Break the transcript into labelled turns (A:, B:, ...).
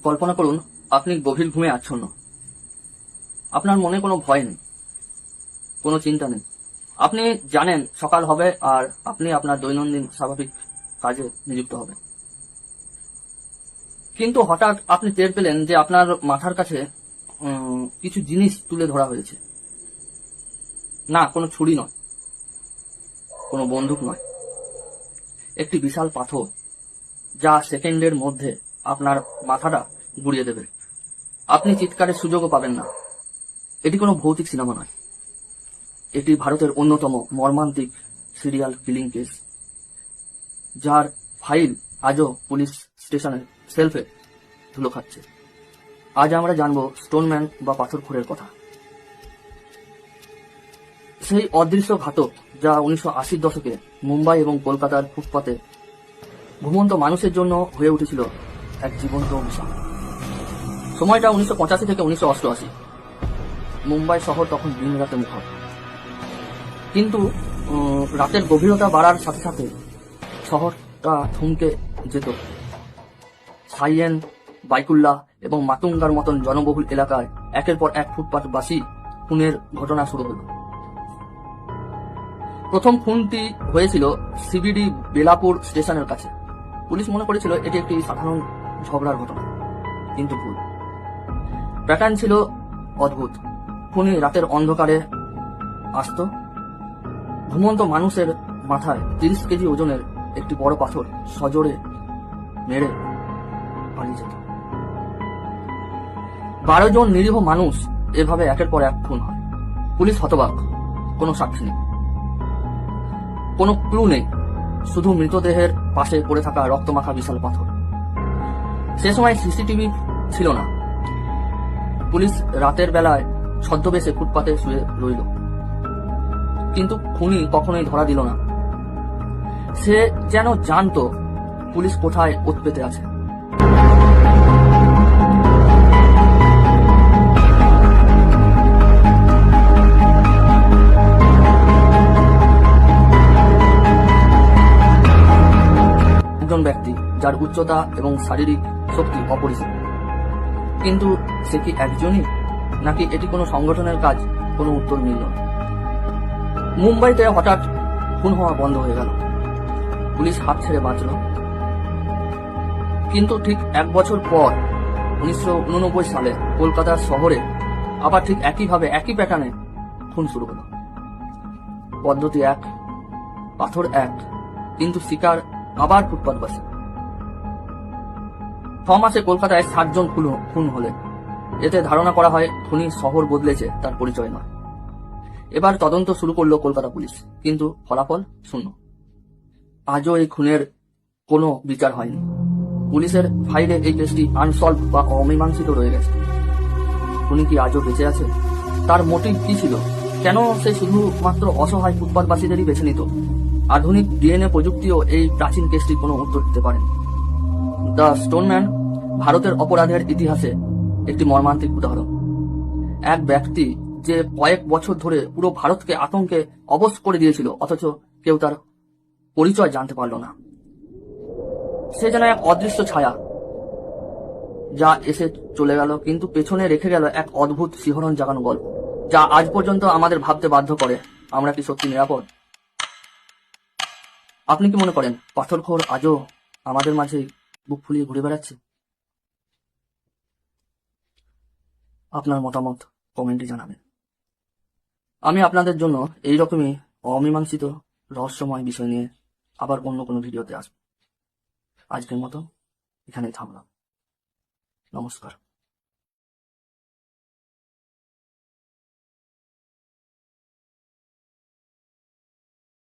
A: কল্পনা করুন আপনি গভীর ঘুমে আচ্ছন্ন। আপনার মনে কোনো ভয় নেই, কোনো চিন্তা নেই। আপনি জানেন সকাল হবে আর আপনি আপনার দৈনন্দিন স্বাভাবিক কাজে নিযুক্ত হবেন। কিন্তু হঠাৎ আপনি টের পেলেন যে আপনার মাথার কাছে কিছু জিনিস তুলে ধরা হয়েছে। না, কোনো ছুরি নয়, কোনো বন্দুক নয়, একটি বিশাল পাথর যা সেকেন্ডের মধ্যে আপনার মাথাটা গুড়িয়ে দেবে। আপনি চিৎকারের সুযোগও পাবেন না। এটি কোনো ভৌতিক সিনেমা নয়, এটি ভারতের অন্যতম মর্মান্তিক সিরিয়াল কিলিং কেস, যার ফাইল আজও পুলিশ স্টেশনের সেলফে ধুলো খাচ্ছে। আজ আমরা জানবো স্টোনম্যান বা পাথরখোরের কথা, সেই অদৃশ্য ঘাতক যা 1980 দশকে মুম্বাই এবং কলকাতার ফুটপাতে ঘুমন্ত মানুষের জন্য হয়ে উঠেছিল এক জীবন্ত অভিশাপ। সময়টা 1985 থেকে 1988। মুম্বাই শহর তখন দিন রাতে মুখর, কিন্তু রাতের গভীরতা বাড়ার সাথে সাথে শহরটা থমকে যেত। সাইয়েন, বাইকুল্লা এবং মাতুঙ্গার মতন জনবহুল এলাকায় একের পর এক ফুটপাতবাসী খুনের ঘটনা শুরু হল। প্রথম খুনটি হয়েছিল সিবিডি বেলাপুর স্টেশনের কাছে। পুলিশ মনে করেছিল এটি একটি সাধারণ ঝগড়ার ঘটনা, কিন্তু ভুল। প্যাটার্ন ছিল অদ্ভুত। খুনি রাতের অন্ধকারে আসত, ঘুমন্ত মানুষের মাথায় 30 কেজি ওজনের একটি বড় পাথর সজোরে মেরে পালিয়ে যেত। 12 জন নিরীহ মানুষ এভাবে একের পর এক খুন হয়। পুলিশ হতবাক, কোনো সাক্ষী নেই, কোনো ক্লু নেই, শুধু মৃতদেহের পাশে পড়ে থাকা রক্তমাখা বিশাল পাথর। সে সময় সিসিটিভি ছিল না। পুলিশ রাতের বেলায় ছদ্মবেশে ফুটপাতে শুয়ে রইল, কিন্তু খুনি কখনোই ধরা দিল না। সে যেন জানতো পুলিশ কোথায় ওত পেতে আছে। একজন ব্যক্তি যার উচ্চতা এবং শারীরিক শক্তি অপরিসীম, কিন্তু সে কি একজনই, নাকি এটি কোনো সংগঠনের কাজ? কোনো উত্তর মিলল না। মুম্বাইতে হঠাৎ খুন হওয়া বন্ধ হয়ে গেল। পুলিশ হাত ছেড়ে বাঁচল, কিন্তু ঠিক 1 বছর পর 1989 সালে কলকাতার শহরে আবার ঠিক একইভাবে একই প্যাটার্নে খুন শুরু হলো। পদ্ধতি এক, পাথর এক, কিন্তু শিকার আবার ফুটপাতবাসী। 6 মাসে কলকাতায় 7 জন খুন হলে এতে ধারণা করা হয় খুনি শহর বদলেছে, তার পরিচয় নয়। এবার তদন্ত শুরু করলো কলকাতা পুলিশ, কিন্তু ফলাফল শূন্য। আজও এই খুনের কোনো বিচার হয়নি। পুলিশের ফাইলে এই কেসটি আনসলভ বা অমীমাংসিত রয়ে গেছে। খুনি কি আজও বেঁচে আছে? তার মোটিভ কি ছিল? কেন সে শুধুমাত্র অসহায় ফুটপাতবাসীদেরই বেছে নিত? আধুনিক ডিএনএ প্রযুক্তিও এই প্রাচীন কেসটির কোনো উত্তর দিতে পারেনি। দ্য স্টোনম্যান ভারতের অপরাধের ইতিহাসে একটি মর্মান্তিক উদাহরণ। এক ব্যক্তি যে কয়েক বছর ধরে পুরো ভারতকে আতঙ্কে অবশ করে দিয়েছিল, অথচ কেউ তার পরিচয় জানতে পারল না। সে যেন এক অদৃশ্য ছায়া, যা এসে চলে গেল, কিন্তু পেছনে রেখে গেল এক অদ্ভুত শিহরণ জাগানো গল্প, যা আজ পর্যন্ত আমাদের ভাবতে বাধ্য করে, আমরা কি সত্যি নিরাপদ? আপনি কি মনে করেন পাথরখোর আজও আমাদের মাঝে বুক ফুলিয়ে ঘুরে বেড়াচ্ছে? আপনার মতামত কমেন্টে জানাবেন। আমি আপনাদের জন্য এইরকমই অমীমাংসিত রহস্যময় বিষয় নিয়ে আবার অন্য কোনো ভিডিওতে আসব। আজকের মতো এখানেই থামলাম। নমস্কার।